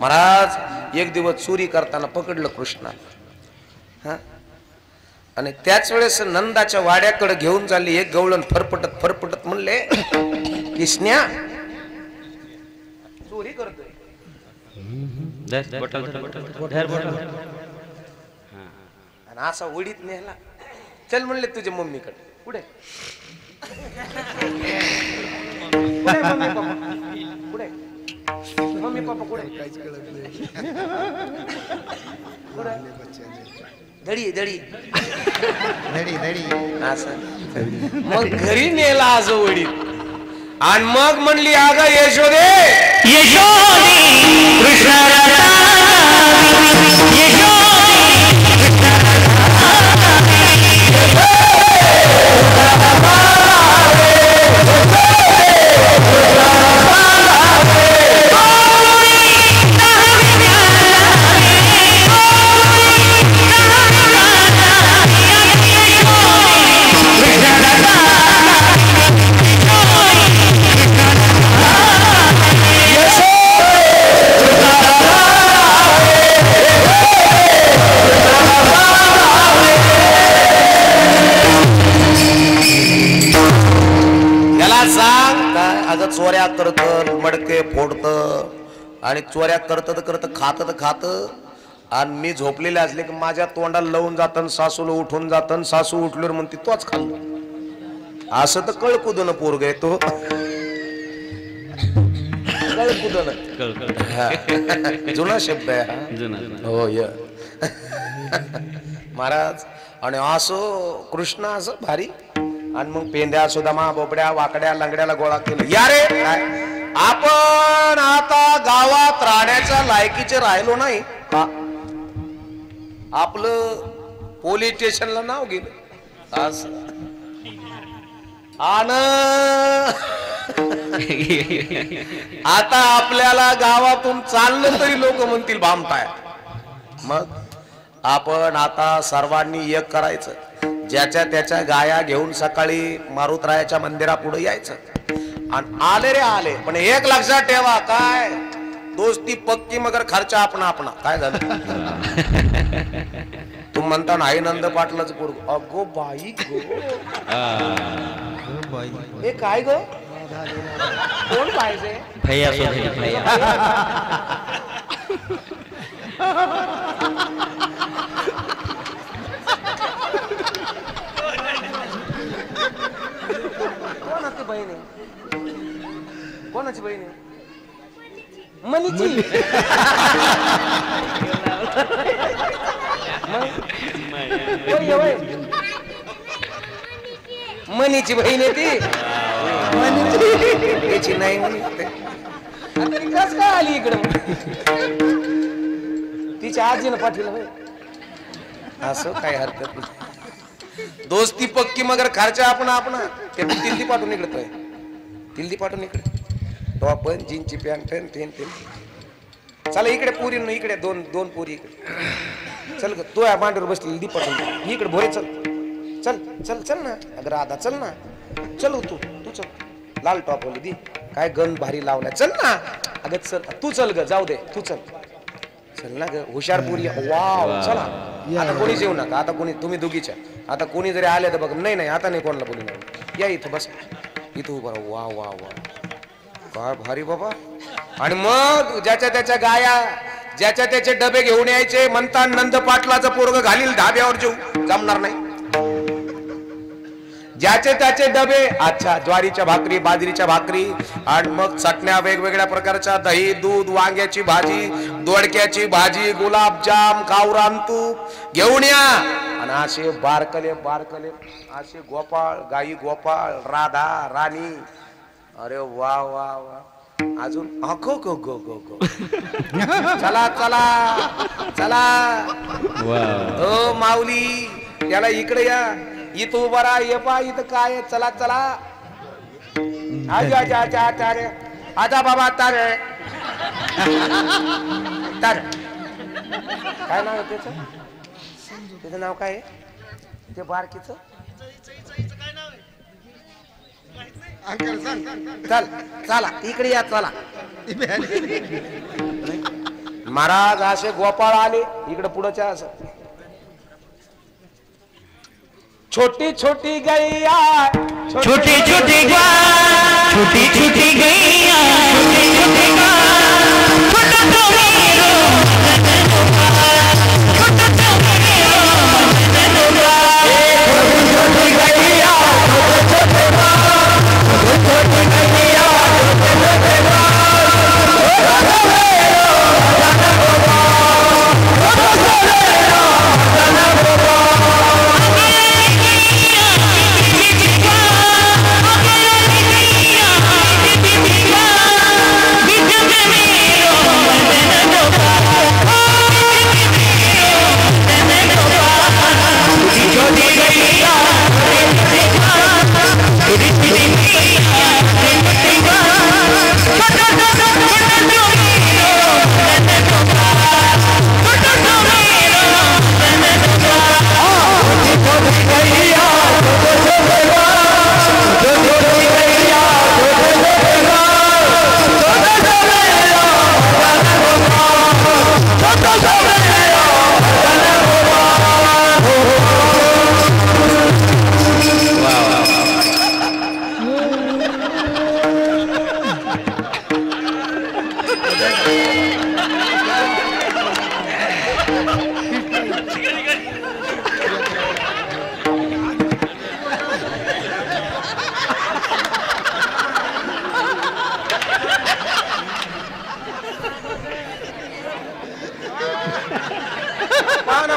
महाराज एक दिवस चोरी करताना पकडलं कृष्णा हा आणि त्याच वेळेस नंदाच्या वाड्याकडे घेऊन चालली एक गवळण फरफटत फरफटत म्हणले कृष्ण्या चोरी करतोय आणि असा उडीत नेला चल म्हणले तुझ्या मम्मीकडे पुढे पुढे मम्मी पप्पा कुठे दडी दडी दडी दडी असं मग घरी नेला आज वडील आणि मग म्हणली अगं यशोदे यशोदी कृष्ण चोऱ्या करत मडके फोडत आणि चोऱ्या करत करत खात आणि मी झोपलेले असले की माझ्या तोंडाला लावून जात सासूला उठून जात सासू उठल्यावर म्हणते तोच खाल्लो असं तर कळकुदन पोरग आहे तो कळकुदन जुना शब्द आहे हो य महाराज आणि असं कृष्ण असं भारी आणि मग पेंद्या सुदामा बोबड्या वाकड्या लंगड्याला गोळा केलं या रे आपण आता गावात राहण्याच्या लायकीचे राहिलो नाही आपलं पोलीस स्टेशनला नाव गेलं आता आपल्याला गावातून चाललं तरी लोक म्हणतील भामटाय मग आपण आता सर्वांनी एक करायचं ज्याच्या त्याच्या गाया घेऊन सकाळी मारुतरायाच्या मंदिरापुढे यायचं आणि आले रे आले पण एक लक्षात ठेवा काय दोस्ती पक्की मगर खर्च आपणा आपणा काय झालं तुम म्हणता नाही नंद पाटलाच पोरग अगो बाई गो हे काय गो कोण पाहिजे भैया कोणाची बहीण आहे कोणाची बहीण आहे मनीची मनीची बहीण आहे ती त्याची नाही म्हणते कस काय आली इकडे तिच्या आजीनं पाठवलं असं काय हरकत नाही दोस्ती पक्की मगर खर्च आपण तिल्दी पाठवून इकडे तिल्दी पाठवून इकडे तो आपण जीनची पॅन्ट पेन चला इकडे पुरी इकडे दोन पुरी इकडे चल ग तो या मांडीवर बसली दी पाठवून इकडे भोरे चल चल चल चल ना अगं राधा चल ना चल तू चल लाल टॉप वाली दी काय गन भारी लावलाय चल ना अगं चल तू चल ग जाऊ दे तू चल ना ग हुशार पुरी वाव चला आता कोणी जेवू नका आता कोणी तुम्ही दोघीच्या आता कोणी जरी आले तर बघ नाही आता नाही कोणाला बोलू नका या इथं बस इथं उभा वा वा वा काय भारी बाबा आणि मग ज्याच्या त्याच्या गाया ज्याच्या त्याचे डबे घेऊन यायचे म्हणता नंद पाटलाचं पोरग घालील धाब्यावर जेऊ जमणार नाही ज्याचे त्याचे डबे अच्छा ज्वारीच्या भाकरी बाजरीच्या भाकरी आणि मग चटण्या वेगवेगळ्या प्रकारच्या दही दूध वांग्याची भाजी दोडक्याची भाजी गुलाबजाम गावरान तूप घेऊन या आणि असे बारकले असे गोपाळ गाई गोपाळ राधा राणी अरे वा वा वा अजून अखो गो गो गो गो चला चला चला ओ माऊली त्याला इकडे या इथं उभा राहा ये पा इथं काय चला चला आजा आजा आजा तारे आजा बाबा तारे तारे काय नाव आहे त्याचं नाव काय आहे ते बारकीचं चल चला इकडे या चला महाराज असे गोपाळ आले इकडे पुढच्या असं छोटी छोटी गैया छोटी छोटी गैया छोटी छोटी गैया छोटी छोटी छोटा तो मेरो छोटा तो मेरो छोटी गैया छोटे छोटे गैया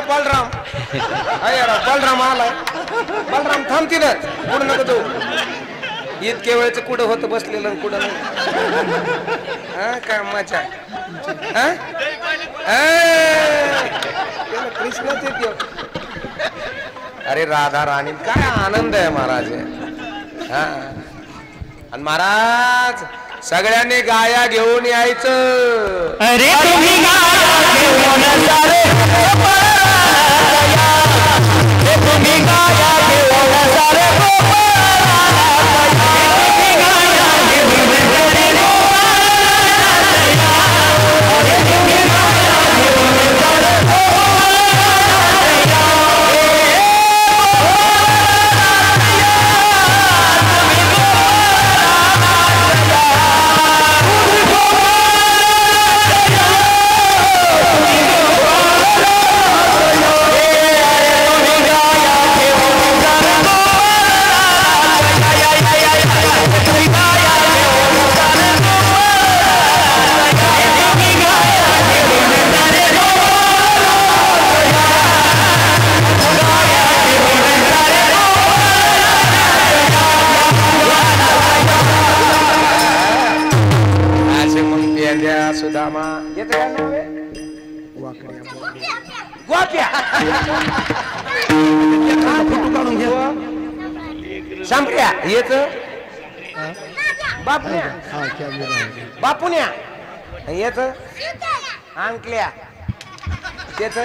बलराम बलराम आलाय बलराम थांबती ना कुठं नको जाऊ इतके वेळच कुठं होतं बसलेलं कुठं नाही काय मजा कृष्णाच येते अरे राधा राणी काय आनंद आहे महाराज हा आणि महाराज सगळ्यांनी गाया घेऊन यायचं अरे तुम्ही गाया घेऊन सारे तुम्ही गाया घेऊन सारे सुदामा येत गोप्या संप्रिया येत बापुन्या बापुन्या येत अंकल्या येत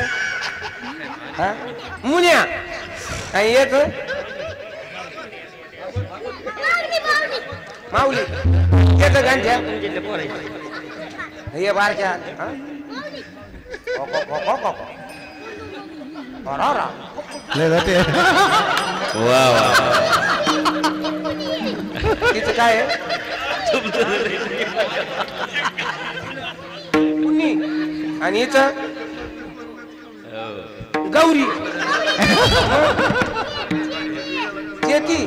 मुन्या येत माऊली येत गांठ्या ये बारक्या तिचं काय आहे आणि हिचं गौरी चेती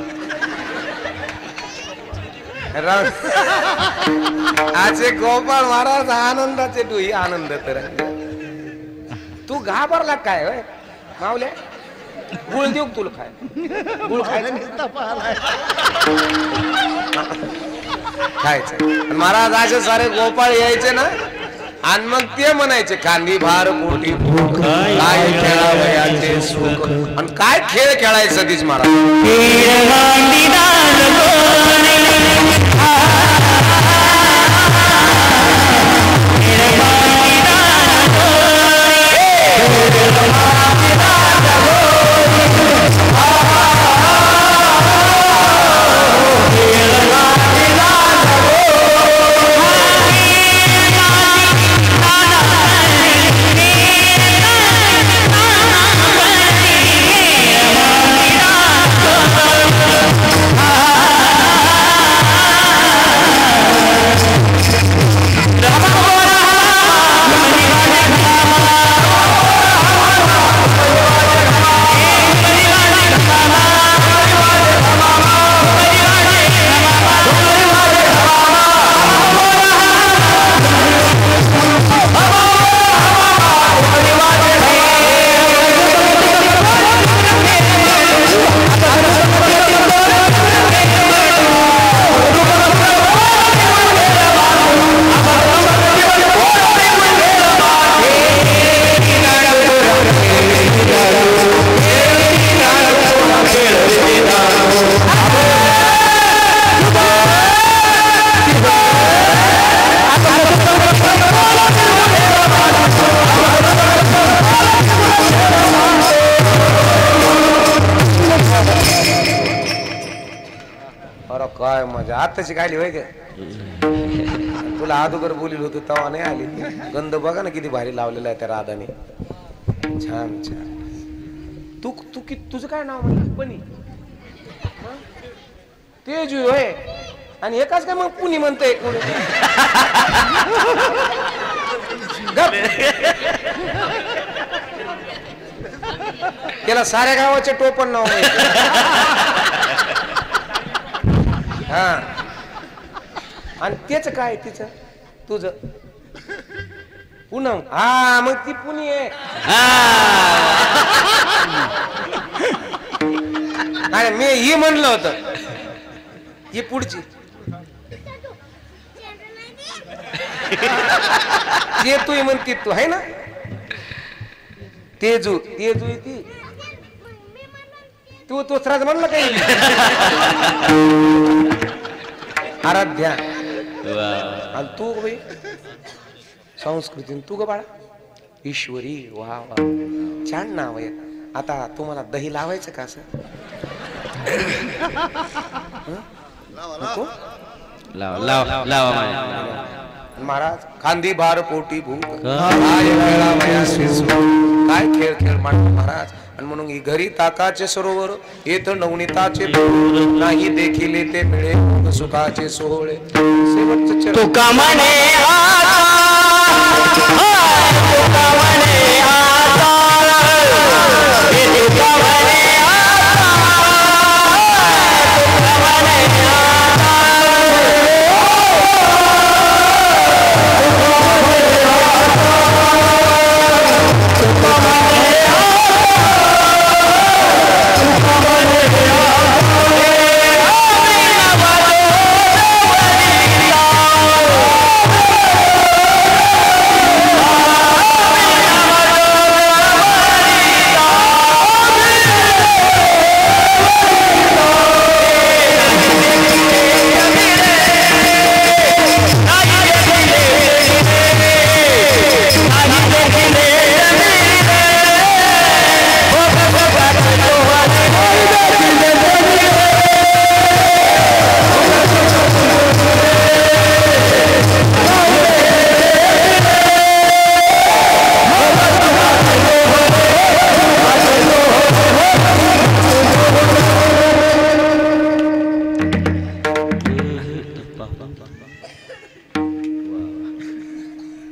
आजचे गोपाळ महाराज आनंदाचे तू ही आनंद तर तू घाबरला काय होय मावल्या गुळ देऊ तुला खाय गुळ खायचं महाराज असे सारे गोपाळ यायचे ना आणि मग ते म्हणायचे खांदी भार पोटी भूक काय खेळावयाचे सुख आणि काय खेळ खेळायचं सतीश महाराज माझ्या आताची गाडी होय ग तुला अगोदर बोलील होतो तवा नाही आली गंध बघा ना किती भारी लावलेला आहे त्या राधाने छान छान तू तू तुझं काय नाव म्हणलं पणी तेजू होय आणि एकाच काय मग पुणी म्हणतोय त्याला साऱ्या गावाचे टोपण नाव हा आणि तेच काय तिचं तुझं पूनम हा मग ती पुणी आहे नाही मी ही म्हणलं होतं ही पुढची ते तू म्हणते तू आहे ना तेजू तेजू ती तू दुसराच म्हणलं काही आराध्या आणि तू बाई संस्कृती तू ग बाळा ईश्वरी वा वा छान नाव आहे आता तुम्हाला दही लावायचं का असं महाराज खांदी बार पोटी भूक काय खेळ खेळ महाराज आणि म्हणून घरी ताकाचे सरोवर येत नवनीताचे नाही देखील ते मिळे सुखाचे सोहळे शेवटचं तुका म्हणे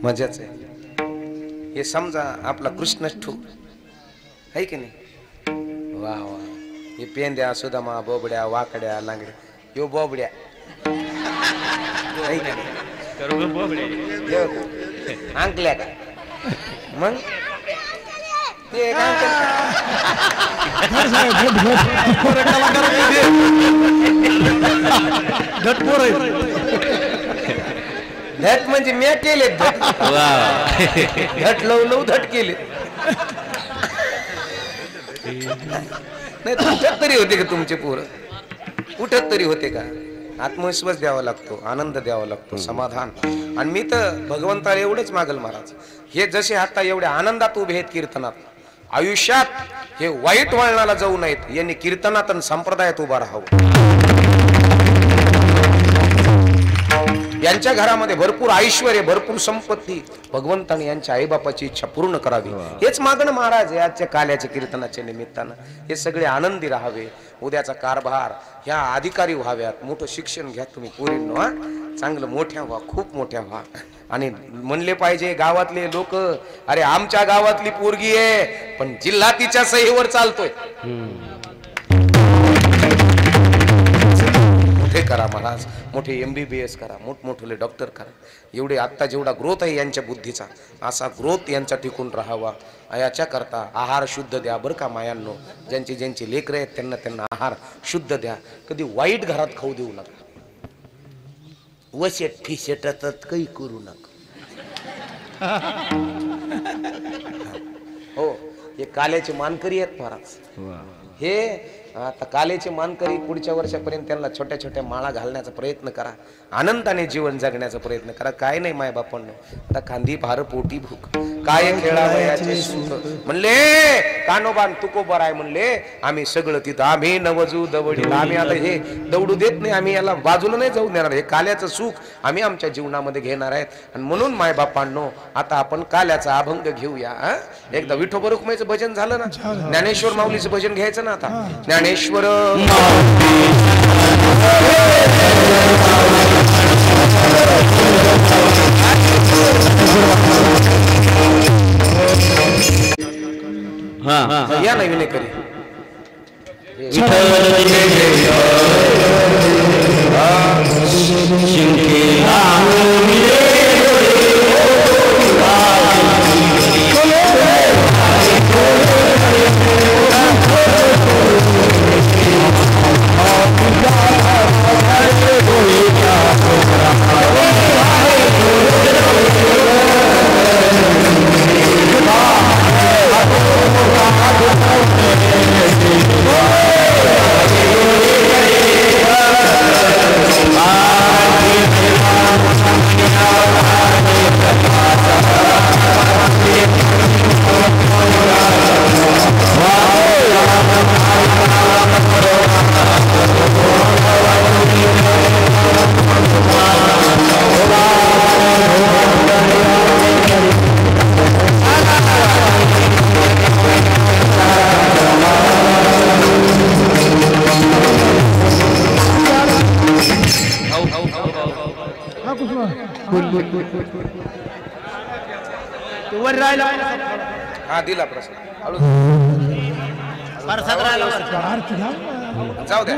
मजाच आहे हे समजा आपला कृष्णष्ठू आहे की नाही वा वा हे पेंद्या सुदामा बोबड्या वाकड्या लांगड्या यो बोबड्या आहे की नाही अंकल्या का मग ते एक धट म्हणजे मी केले धट लव धट केले नाही कुठत तरी होते का तुमचे पोरं कुठत तरी होते का आत्मविश्वास द्यावा लागतो आनंद द्यावा लागतो समाधान आणि मी तर भगवंताला एवढंच मागल महाराज हे जसे आता एवढ्या आनंदात उभे आहेत कीर्तनात आयुष्यात हे वाईट वळणाला जाऊ नयेत यांनी कीर्तनात आणि संप्रदायात उभा राहावं यांच्या घरामध्ये भरपूर ऐश्वर्य भरपूर संपत्ती भगवंताने यांच्या आईबापाची इच्छा पूर्ण करावी हेच मागणं महाराज याच्या काल्याच्या कीर्तनाच्या निमित्तानं हे सगळे आनंदी राहावे उद्याचा कारभार ह्या अधिकारी व्हाव्यात मोठं शिक्षण घ्या तुम्ही पोरींनो हा चांगलं मोठ्या व्हा खूप मोठ्या व्हा आणि म्हणले पाहिजे गावातले लोक अरे आमच्या गावातली पोरगी आहे पण जिल्हा तिच्या सहीवर चालतोय मोठे करा महाराज मोठे MBBS करा मोठमोठे डॉक्टर करा एवढे आत्ता जेवढा ग्रोथ आहे यांच्या बुद्धीचा असा ग्रोथ यांचा टिकून राहावा याच्या करता आहार शुद्ध द्या बरं का मायांनो ज्यांची ज्यांची लेकरं आहेत त्यांना त्यांना आहार शुद्ध द्या कधी वाईट घरात खाऊ देऊ नका वशेट ठिशेटात काही करू नका हो हे काल्याचे मानकरी आहेत महाराज हे आता कालेचे मानकरी पुढच्या वर्षापर्यंत त्यांना छोट्या छोट्या माळा घालण्याचा प्रयत्न करा आनंदाने जीवन जगण्याचा प्रयत्न करा काय नाही माय बापांनो आता खांदी भार पोटी भूक काय खेळावयाचे सुख म्हणले कानोबान तुकोबर आहे म्हणले आम्ही सगळं तिथं आम्ही नवजू दवडील आम्ही आता हे दौडू देत नाही आम्ही याला बाजूला नाही जाऊ देणार हे काल्याचं सुख आम्ही आमच्या जीवनामध्ये घेणार आहेत आणि म्हणून मायबापांनो आता आपण काल्याचा अभंग घेऊया एकदा विठोबा रुक्माईचं भजन झालं ना ज्ञानेश्वर माऊलीचं भजन घ्यायचं ना आता ज्ञानेश्वर या नाही विनेकरी हा दिला प्रसाद जाऊ द्या